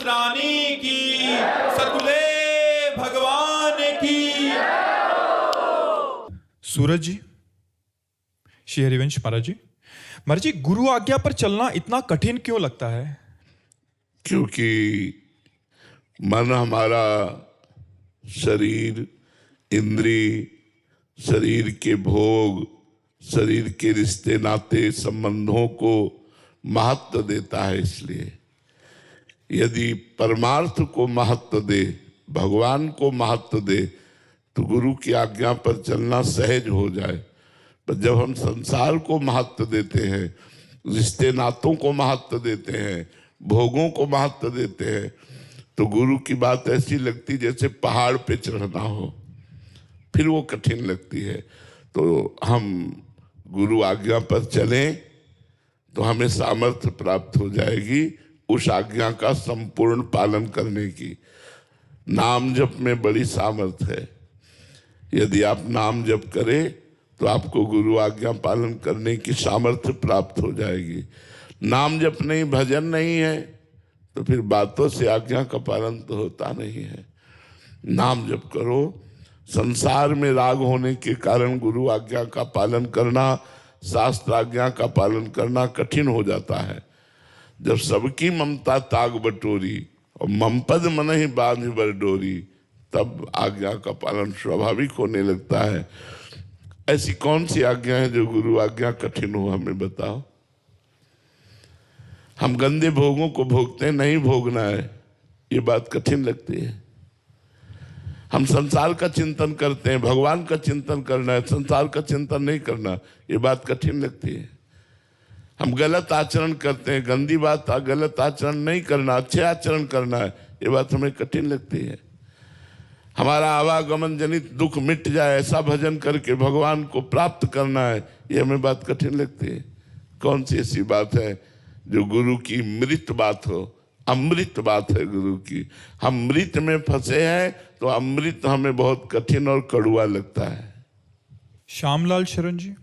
रानी की, सतगुले भगवान की। सूरज जी, श्री हरिवंश महाराज जी, गुरु आज्ञा पर चलना इतना कठिन क्यों लगता है? क्योंकि मन हमारा शरीर, इंद्री, शरीर के भोग, शरीर के रिश्ते नाते संबंधों को महत्व देता है। इसलिए यदि परमार्थ को महत्व दे, भगवान को महत्व दे, तो गुरु की आज्ञा पर चलना सहज हो जाए। पर जब हम संसार को महत्व देते हैं, रिश्ते नातों को महत्व देते हैं, भोगों को महत्व देते हैं, तो गुरु की बात ऐसी लगती जैसे पहाड़ पे चढ़ना हो, फिर वो कठिन लगती है। तो हम गुरु आज्ञा पर चलें तो हमें सामर्थ्य प्राप्त हो जाएगी उस आज्ञा का संपूर्ण पालन करने की। नाम जप में बड़ी सामर्थ्य है। यदि आप नाम जप करें तो आपको गुरु आज्ञा पालन करने की सामर्थ्य प्राप्त हो जाएगी। नाम जप नहीं, भजन नहीं है, तो फिर बातों से आज्ञा का पालन तो होता नहीं है। नाम जप करो। संसार में राग होने के कारण गुरु आज्ञा का पालन करना, शास्त्र आज्ञा का पालन करना कठिन हो जाता है। जब सबकी ममता ताग बटोरी और ममपद मन ही बांध बर डोरी, तब आज्ञा का पालन स्वाभाविक होने लगता है। ऐसी कौन सी आज्ञा है जो गुरु आज्ञा कठिन हो, हमें बताओ। हम गंदे भोगों को भोगते हैं, नहीं भोगना है, ये बात कठिन लगती है। हम संसार का चिंतन करते हैं, भगवान का चिंतन करना है, संसार का चिंतन नहीं करना, ये बात कठिन लगती है। हम गलत आचरण करते हैं, गंदी बात, गलत आचरण नहीं करना, अच्छे आचरण करना है, ये बात हमें कठिन लगती है। हमारा आवागमन जनित दुख मिट जाए, ऐसा भजन करके भगवान को प्राप्त करना है, ये हमें बात कठिन लगती है। कौन सी ऐसी बात है जो गुरु की मृत बात हो? अमृत बात है गुरु की। हम मृत में फंसे हैं तो अमृत हमें बहुत कठिन और कड़ुआ लगता है। श्यामलाल शरण जी,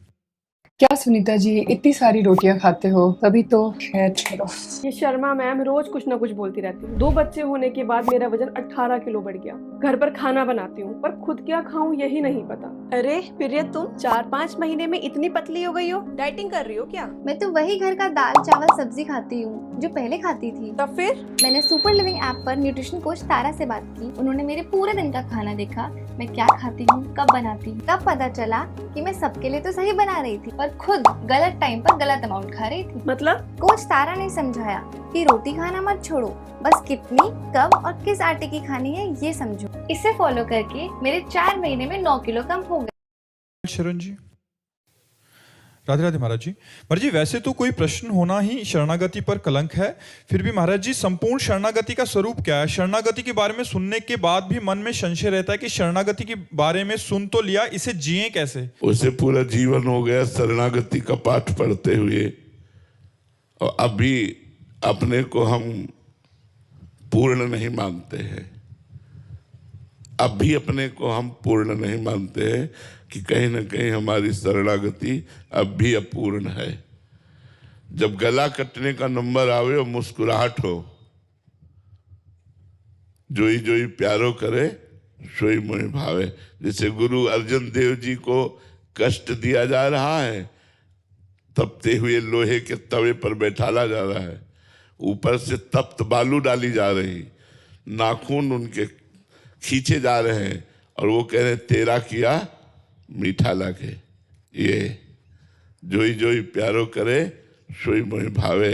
क्या सुनीता जी, इतनी सारी रोटियां खाते हो? तभी तो खैर छोड़ो। ये शर्मा मैम रोज कुछ ना कुछ बोलती रहती है। 2 बच्चे होने के बाद मेरा वजन 18 किलो बढ़ गया। घर पर खाना बनाती हूँ पर खुद क्या खाऊं यही नहीं पता। अरे प्रिय, तुम 4-5 महीने में इतनी पतली हो गई हो? डाइटिंग कर रही हो क्या? मैं तो वही घर का दाल चावल सब्जी खाती हूँ जो पहले खाती थी। तब फिर मैंने सुपर लिविंग ऐप पर न्यूट्रिशन कोच तारा से बात की। उन्होंने मेरे पूरे दिन का खाना देखा, मैं क्या खाती हूँ, कब बनाती हूँ। तब पता चला कि मैं सबके लिए तो सही बना रही थी पर खुद गलत टाइम पर गलत अमाउंट खा रही थी। मतलब? कोच तारा ने समझाया कि रोटी खाना मत छोड़ो, बस कितनी, कब और किस आटे की खानी है ये समझो। इसे फॉलो करके मेरे 4 महीने में 9 किलो कम हो गए। शरण जी, राधे राधे महाराज जी, वैसे तो कोई प्रश्न होना ही शरणागति पर कलंक है, फिर भी महाराज जी संपूर्ण शरणागति का स्वरूप क्या है? शरणागति के बारे में सुनने के बाद भी मन में संशय रहता है कि शरणागति के बारे में सुन तो लिया, इसे जिए कैसे? उसे पूरा जीवन हो गया शरणागति का पाठ पढ़ते हुए, और अभी अपने को हम पूर्ण नहीं मानते हैं। अब भी अपने को हम पूर्ण नहीं मानते हैं कि कहीं ना कहीं हमारी शरणागति अब भी अपूर्ण है। जब गला कटने का नंबर आवे और मुस्कुराहट हो, जोई जोई प्यारो करे सोई मोहि भावे, जैसे गुरु अर्जन देव जी को कष्ट दिया जा रहा है, तपते हुए लोहे के तवे पर बैठाला जा रहा है, ऊपर से तप्त बालू डाली जा रही, नाखून उनके खींचे जा रहे हैं, और वो कह रहे तेरा किया मीठा लगे। ये जोई जोई प्यारो करे सोई मोहि भावे।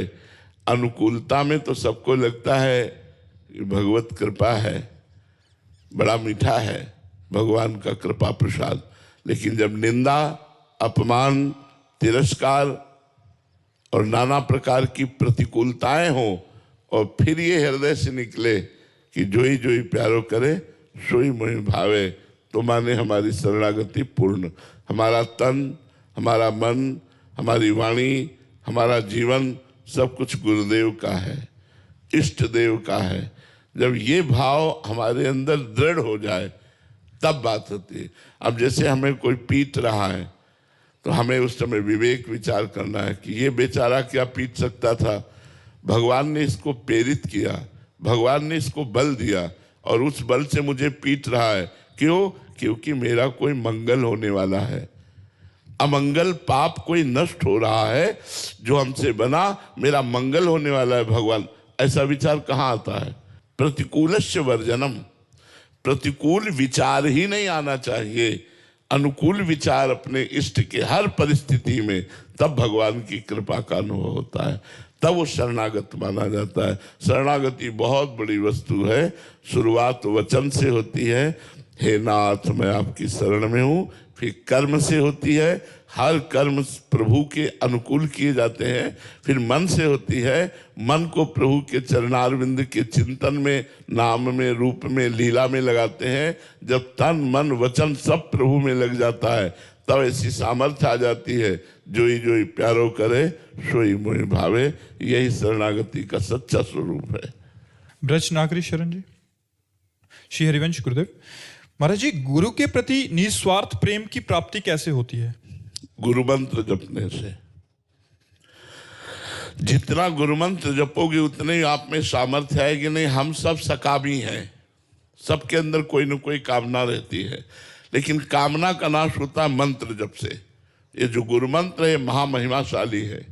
अनुकूलता में तो सबको लगता है कि भगवत कृपा है, बड़ा मीठा है भगवान का कृपा प्रसाद, लेकिन जब निंदा, अपमान, तिरस्कार और नाना प्रकार की प्रतिकूलताएं हो और फिर ये हृदय से निकले कि जोई जोई प्यारो करे सोई मोहि भावे, तो माने हमारी शरणागति पूर्ण। हमारा तन, हमारा मन, हमारी वाणी, हमारा जीवन सब कुछ गुरुदेव का है, इष्ट देव का है। जब ये भाव हमारे अंदर दृढ़ हो जाए तब बात होती है। अब जैसे हमें कोई पीट रहा है तो हमें उस समय विवेक विचार करना है कि ये बेचारा क्या पीट सकता था, भगवान ने इसको प्रेरित किया, भगवान ने इसको बल दिया और उस बल से मुझे पीट रहा है। क्यों? क्योंकि मेरा कोई मंगल होने वाला है। अमंगल पाप कोई नष्ट हो रहा है, जो हमसे बना, मेरा मंगल होने वाला है भगवान। ऐसा विचार कहाँ आता है? प्रतिकूलस्य वर्जनम, प्रतिकूल विचार ही नहीं आना चाहिए, अनुकूल विचार अपने इष्ट के हर परिस्थिति में, तब भगवान की कृपा का अनुभव होता है, तब वो शरणागत माना जाता है। शरणागति बहुत बड़ी वस्तु है। शुरुआत वचन से होती है, हे नाथ मैं आपकी शरण में हूँ, फिर कर्म से होती है, हर कर्म प्रभु के अनुकूल किए जाते हैं, फिर मन से होती है, मन को प्रभु के चरणारविंद के चिंतन में, नाम में, रूप में, लीला में लगाते हैं। जब तन मन वचन सब प्रभु में लग जाता है, तब ऐसी सामर्थ्य आ जाती है, जोई जोई प्यारो करे सोई मोहि भावे। यही शरणागति का सच्चा स्वरूप है। ब्रज नागरी शरण जी। श्री हरिवंश गुरुदेव महाराज जी, गुरु के प्रति निस्वार्थ प्रेम की प्राप्ति कैसे होती है? गुरु मंत्र जपने से। जितना गुरु मंत्र जपोगे उतने ही आप में सामर्थ्य है कि नहीं। हम सब सकामी हैं, सबके अंदर कोई न कोई कामना रहती है, लेकिन कामना का नाश होता है मंत्र जप से। ये जो गुरु मंत्र है महामहिमाशाली है।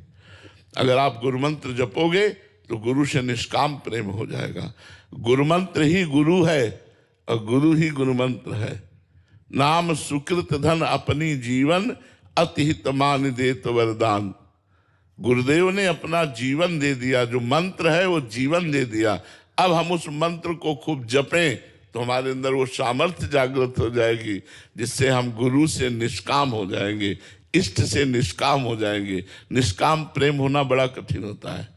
अगर आप गुरु मंत्र जपोगे तो गुरु से निष्काम प्रेम हो जाएगा। गुरु मंत्र ही गुरु है और गुरु ही गुरु मंत्र है। नाम सुकृत धन अपनी जीवन, अतिहित मान देत वरदान। गुरुदेव ने अपना जीवन दे दिया, जो मंत्र है वो जीवन दे दिया। अब हम उस मंत्र को खूब जपें तो हमारे अंदर वो सामर्थ्य जागृत हो जाएगी, जिससे हम गुरु से निष्काम हो जाएंगे, इष्ट से निष्काम हो जाएंगे। निष्काम प्रेम होना बड़ा कठिन होता है।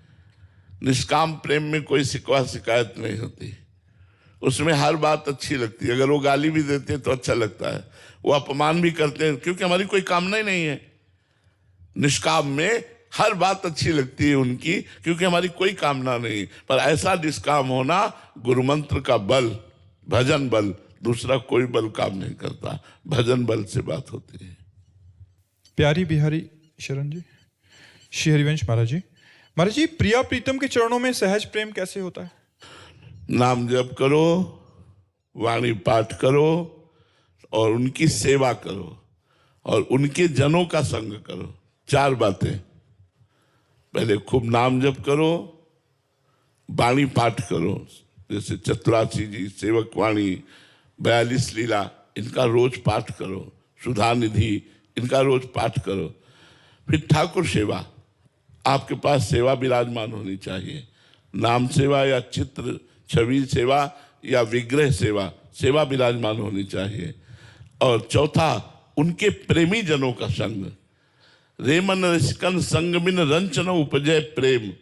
निष्काम प्रेम में कोई शिकवा शिकायत नहीं होती, उसमें हर बात अच्छी लगती है। अगर वो गाली भी देते हैं तो अच्छा लगता है, वो अपमान भी करते हैं, क्योंकि हमारी कोई कामना ही नहीं है। निष्काम में हर बात अच्छी लगती है उनकी, क्योंकि हमारी कोई कामना नहीं। पर ऐसा निष्काम होना गुरु मंत्र का बल, भजन बल, दूसरा कोई बल काम नहीं करता। भजन बल से बात होती है। प्यारी बिहारी शरण जी। श्री हरिवंश महाराज जी। महाराज जी, प्रिया प्रीतम के चरणों में सहज प्रेम कैसे होता है? नाम जप करो, वाणी पाठ करो और उनकी सेवा करो और उनके जनों का संग करो। 4 बातें। पहले खूब नाम जप करो, वाणी पाठ करो, जैसे चतुरासी जी, सेवक वाणी, 42 लीला, इनका रोज पाठ करो। सुधा निधि, इनका रोज पाठ करो। फिर ठाकुर सेवा, आपके पास सेवा विराजमान होनी चाहिए। नाम सेवा या चित्र छवि सेवा या विग्रह सेवा, सेवा विराजमान होनी चाहिए। और चौथा, उनके प्रेमी जनों का संग। रेमन रसिकन संग बिन रंच न उपजय प्रेम।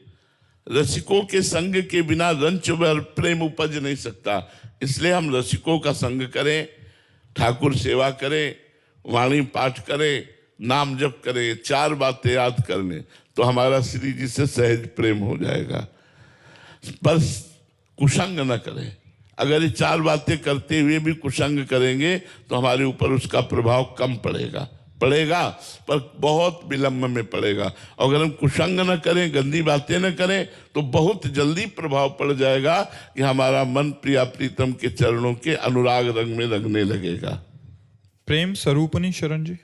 रसिकों के संग के बिना रंच व प्रेम उपज नहीं सकता। इसलिए हम रसिकों का संग करें, ठाकुर सेवा करें, वाणी पाठ करें, नाम जप करें, 4 बातें याद कर लें तो हमारा श्री जी से सहज प्रेम हो जाएगा। पर कुसंग न करें। अगर ये 4 बातें करते हुए भी कुसंग करेंगे तो हमारे ऊपर उसका प्रभाव कम पड़ेगा, पर बहुत विलंब में पड़ेगा। और अगर हम कुसंग न करें, गंदी बातें न करें, तो बहुत जल्दी प्रभाव पड़ जाएगा कि हमारा मन प्रिया प्रीतम के चरणों के अनुराग रंग में रंगने लगेगा। प्रेम स्वरूपनी शरण जी।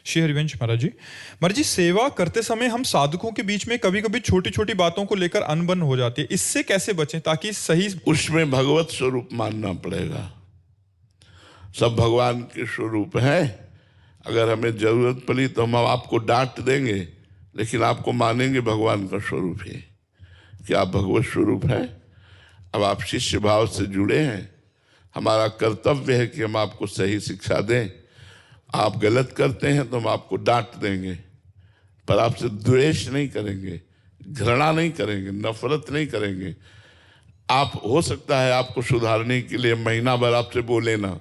श्री हरिवंश महाराज जी। महाराज जी, सेवा करते समय हम साधकों के बीच में कभी कभी छोटी छोटी बातों को लेकर अनबन हो जाती है, इससे कैसे बचें ताकि सही? उसमें भगवत स्वरूप मानना पड़ेगा। सब भगवान के स्वरूप है। अगर हमें जरूरत पड़ी तो हम आपको डांट देंगे, लेकिन आपको मानेंगे भगवान का स्वरूप ही कि आप भगवत स्वरूप है। अब आप शिष्य भाव से जुड़े हैं, हमारा कर्तव्य है कि हम आपको सही शिक्षा दें। आप गलत करते हैं तो हम आपको डांट देंगे, पर आपसे द्वेष नहीं करेंगे, घृणा नहीं करेंगे, नफरत नहीं करेंगे। आप, हो सकता है आपको सुधारने के लिए महीना भर आपसे बोले ना,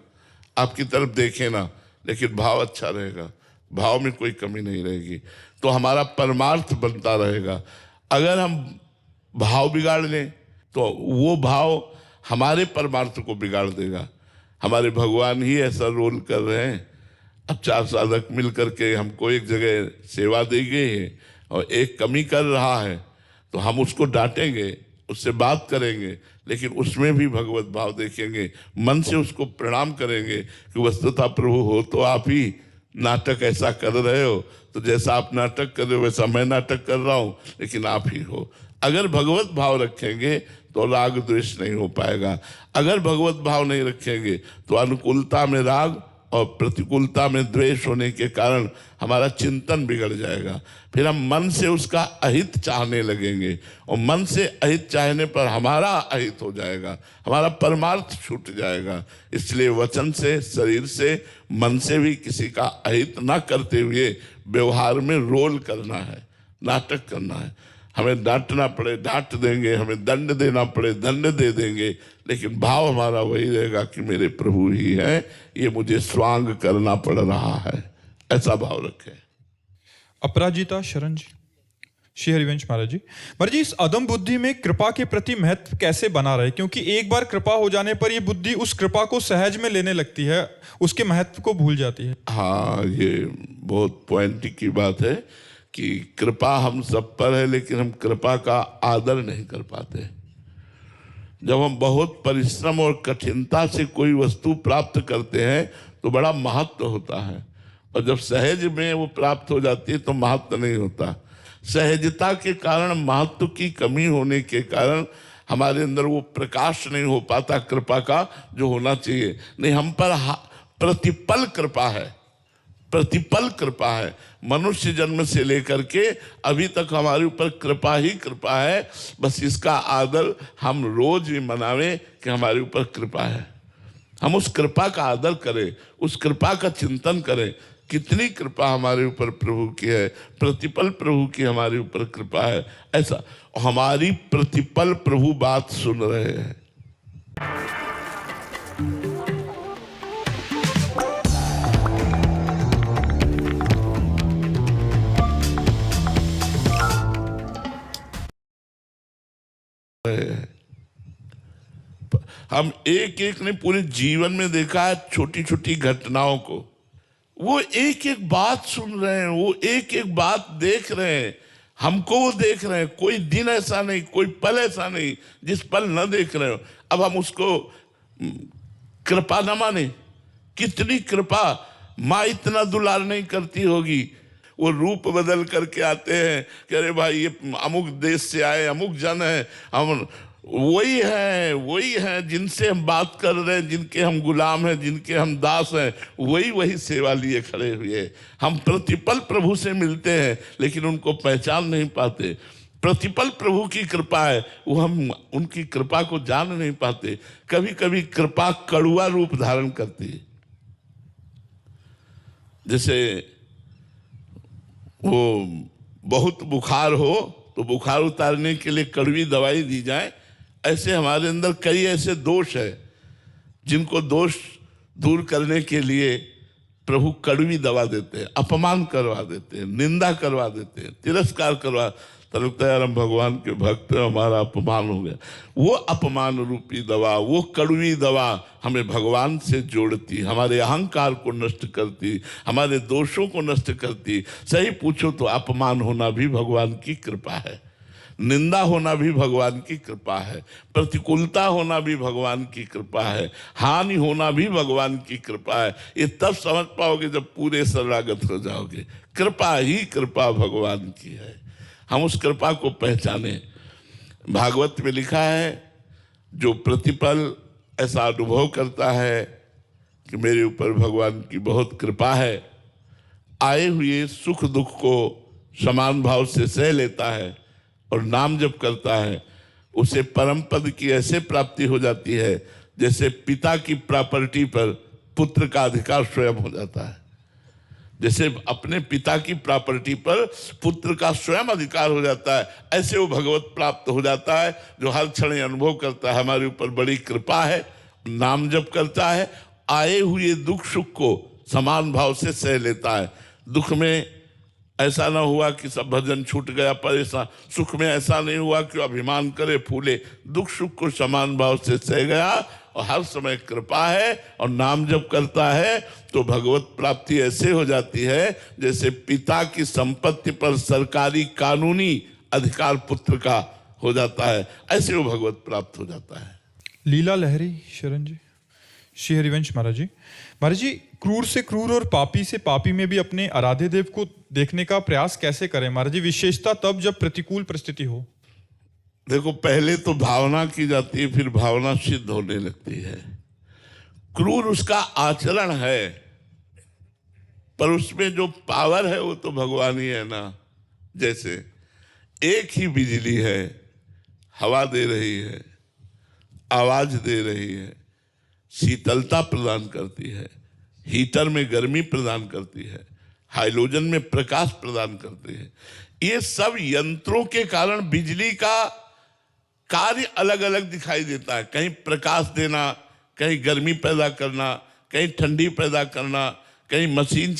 आपकी तरफ देखे ना, लेकिन भाव अच्छा रहेगा, भाव में कोई कमी नहीं रहेगी, तो हमारा परमार्थ बनता रहेगा। अगर हम भाव बिगाड़ लें तो वो भाव हमारे परमार्थ को बिगाड़ देगा। हमारे भगवान ही ऐसा रोल कर रहे हैं। अब 4 साधक मिल करके हमको एक जगह सेवा दी गई है और एक कमी कर रहा है, तो हम उसको डांटेंगे, उससे बात करेंगे, लेकिन उसमें भी भगवत भाव देखेंगे, मन से उसको प्रणाम करेंगे कि वस्तुतः प्रभु हो तो आप ही, नाटक ऐसा कर रहे हो, तो जैसा आप नाटक कर रहे हो वैसा मैं नाटक कर रहा हूँ, लेकिन आप ही हो। अगर भगवत भाव रखेंगे तो राग द्वेष नहीं हो पाएगा। अगर भगवत भाव नहीं रखेंगे तो अनुकूलता में राग और प्रतिकूलता में द्वेष होने के कारण हमारा चिंतन बिगड़ जाएगा। फिर हम मन से उसका अहित चाहने लगेंगे, और मन से अहित चाहने पर हमारा अहित हो जाएगा, हमारा परमार्थ छूट जाएगा। इसलिए वचन से, शरीर से, मन से भी किसी का अहित ना करते हुए व्यवहार में रोल करना है, नाटक करना है। हमें डांटना पड़े डांट देंगे, हमें दंड देना पड़े दंड दे देंगे, लेकिन भाव हमारा वही रहेगा कि मेरे प्रभु ही हैं, ये मुझे स्वांग करना पड़ रहा है, ऐसा भाव रखें। अपराजिता शरण जी, श्री हरिवंश महाराज जी। महाराज जी, इस अदम बुद्धि में कृपा के प्रति महत्व कैसे बना रहे, क्योंकि एक बार कृपा हो जाने पर ये बुद्धि उस कृपा को सहज में लेने लगती है, उसके महत्व को भूल जाती है। हाँ, ये बहुत पॉइंट की बात है कि कृपा हम सब पर है, लेकिन हम कृपा का आदर नहीं कर पाते। जब हम बहुत परिश्रम और कठिनता से कोई वस्तु प्राप्त करते हैं तो बड़ा महत्व होता है, और जब सहज में वो प्राप्त हो जाती है तो महत्व नहीं होता। सहजता के कारण, महत्व की कमी होने के कारण हमारे अंदर वो प्रकाश नहीं हो पाता कृपा का जो होना चाहिए। नहीं, हम पर प्रतिपल कृपा है, प्रतिपल कृपा है। मनुष्य जन्म से लेकर के अभी तक हमारे ऊपर कृपा ही कृपा है। बस इसका आदर हम रोज ही मनावें कि हमारे ऊपर कृपा है, हम उस कृपा का आदर करें, उस कृपा का चिंतन करें। कितनी कृपा हमारे ऊपर प्रभु की है, प्रतिपल प्रभु की हमारे ऊपर कृपा है। ऐसा हमारी प्रतिपल प्रभु बात सुन रहे हैं। हम एक एक ने पूरे जीवन में देखा है छोटी छोटी घटनाओं को, वो एक एक बात सुन रहे हैं, वो एक एक बात देख रहे हैं, हमको वो देख रहे हैं। कोई दिन ऐसा नहीं, कोई पल ऐसा नहीं जिस पल न देख रहे हो। अब हम उसको कृपा न माने? कितनी कृपा! माँ इतना दुलार नहीं करती होगी। वो रूप बदल करके आते हैं कि अरे भाई ये अमुक देश से आए, अमुक जन है, हम वही हैं जिनसे हम बात कर रहे हैं, जिनके हम गुलाम हैं, जिनके हम दास हैं, वही सेवा लिए खड़े हुए। हम प्रतिपल प्रभु से मिलते हैं लेकिन उनको पहचान नहीं पाते। प्रतिपल प्रभु की कृपा है, वो हम उनकी कृपा को जान नहीं पाते। कभी कभी कृपा कड़ुआ रूप धारण करती है। जैसे वो बहुत बुखार हो तो बुखार उतारने के लिए कड़वी दवाई दी जाए, ऐसे हमारे अंदर कई ऐसे दोष है जिनको दोष दूर करने के लिए प्रभु कड़वी दवा देते हैं, अपमान करवा देते हैं, निंदा करवा देते हैं, तिरस्कार करवा। तो लगता है यार हम भगवान के भक्त, हमारा अपमान हो गया। वो अपमान रूपी दवा, वो कड़वी दवा हमें भगवान से जोड़ती, हमारे अहंकार को नष्ट करती, हमारे दोषों को नष्ट करती। सही पूछो तो अपमान होना भी भगवान की कृपा है, निंदा होना भी भगवान की कृपा है, प्रतिकूलता होना भी भगवान की कृपा है, हानि होना भी भगवान की कृपा है। ये तब समझ पाओगे जब पूरे शरणागत हो जाओगे। कृपा ही कृपा भगवान की है, हम उस कृपा को पहचाने। भागवत में लिखा है, जो प्रतिपल ऐसा अनुभव करता है कि मेरे ऊपर भगवान की बहुत कृपा है, आए हुए सुख दुख को समान भाव से सह लेता है और नाम जप करता है, उसे परम पद की ऐसे प्राप्ति हो जाती है जैसे पिता की प्रॉपर्टी पर पुत्र का अधिकार स्वयं हो जाता है। जैसे अपने पिता की प्रॉपर्टी पर पुत्र का स्वयं अधिकार हो जाता है, ऐसे वो भगवत प्राप्त हो जाता है, जो हर क्षण अनुभव करता है हमारे ऊपर बड़ी कृपा है, नाम जप करता है, आए हुए दुख सुख को समान भाव से सह लेता है। दुख में ऐसा ना हुआ कि सब भजन छूट गया, परेशान। सुख में ऐसा नहीं हुआ कि अभिमान करे फूले, दुख सुख को समान भाव से सह गया और हर समय कृपा है और नाम जप करता है तो भगवत प्राप्ति ऐसे हो जाती है जैसे पिता की संपत्ति पर सरकारी कानूनी अधिकार पुत्र का हो जाता है, ऐसे वो भगवत प्राप्त हो जाता है। लीला लहरी शरण जी, श्री हरिवंश महाराज जी क्रूर से क्रूर और पापी से पापी में भी अपने आराध्य देव को देखने का प्रयास कैसे करें महाराज जी, विशेषता तब जब प्रतिकूल परिस्थिति हो? देखो, पहले तो भावना की जाती है, फिर भावना सिद्ध होने लगती है। क्रूर उसका आचरण है, पर उसमें जो पावर है वो तो भगवान ही है ना। जैसे एक ही बिजली है, हवा दे रही है, आवाज दे रही है, शीतलता प्रदान करती है, हीटर में गर्मी प्रदान करती है, हाइड्रोजन में प्रकाश प्रदान करती है। ये सब यंत्रों के कारण बिजली का कार्य अलग अलग दिखाई देता है। कहीं प्रकाश देना, कहीं गर्मी पैदा करना, कहीं ठंडी पैदा करना, कहीं मशीन